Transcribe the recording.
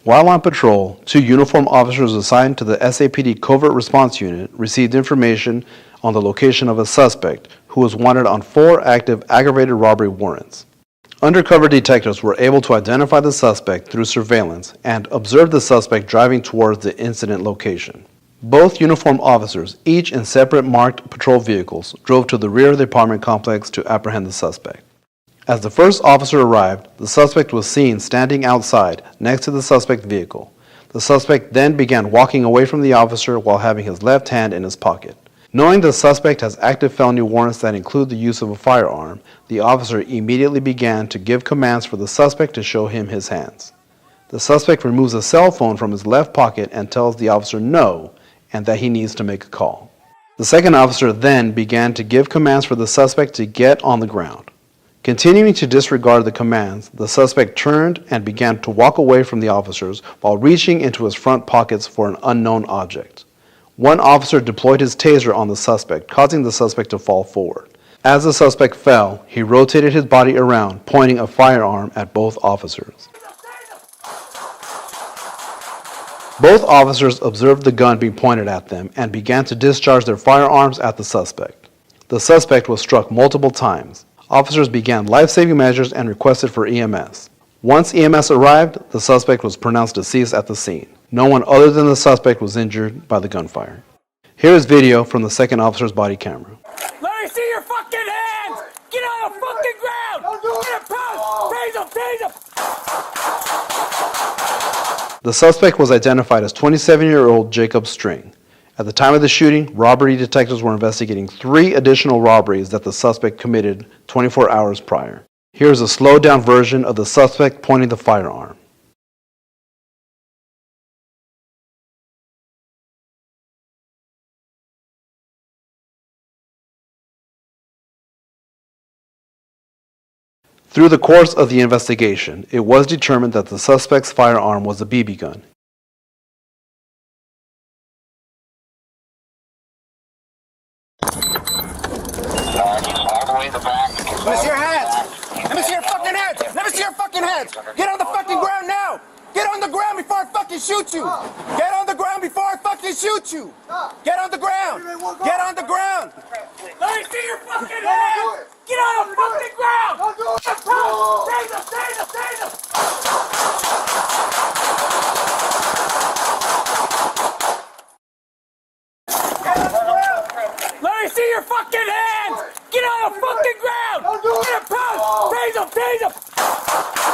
While on patrol, 2 uniformed officers assigned to the SAPD Covert Response Unit received information on the location of a suspect who was wanted on 4 active aggravated robbery warrants. Undercover detectives were able to identify the suspect through surveillance and observed the suspect driving towards the incident location. Both uniformed officers, each in separate marked patrol vehicles, drove to the rear of the apartment complex to apprehend the suspect. As the first officer arrived, the suspect was seen standing outside next to the suspect vehicle. The suspect then began walking away from the officer while having his left hand in his pocket. Knowing the suspect has active felony warrants that include the use of a firearm, the officer immediately began to give commands for the suspect to show him his hands. The suspect removes a cell phone from his left pocket and tells the officer no, and that he needs to make a call. The second officer then began to give commands for the suspect to get on the ground. Continuing to disregard the commands, the suspect turned and began to walk away from the officers while reaching into his front pockets for an unknown object. One officer deployed his taser on the suspect, causing the suspect to fall forward. As the suspect fell, he rotated his body around, pointing a firearm at both officers. Both officers observed the gun being pointed at them and began to discharge their firearms at the suspect. The suspect was struck multiple times. Officers began life-saving measures and requested for EMS. Once EMS arrived, the suspect was pronounced deceased at the scene. No one other than the suspect was injured by the gunfire. Here is video from the second officer's body camera. Let me see your fucking hands! Get on the fucking ground! Get a post! Tase him! Tase him! The suspect was identified as 27-year-old Jacob String. At the time of the shooting, robbery detectives were investigating 3 additional robberies that the suspect committed 24 hours prior. Here's a slowed-down version of the suspect pointing the firearm. Through the course of the investigation, it was determined that the suspect's firearm was a BB gun. Let me see your hands! Let me see your fucking hands! Let me see your fucking hands! Get on the fucking ground now! Get on the ground before I fucking shoot you! Get on the ground before I fucking shoot you! Get on the ground! Get on the ground! Let me see your fucking hands! Get on the fucking ground! Get a post! Tase him! Tase him! Tase him! Get on the ground! Let me see your fucking hands! Get on the fucking ground! Get a post! Tase him! Tase him!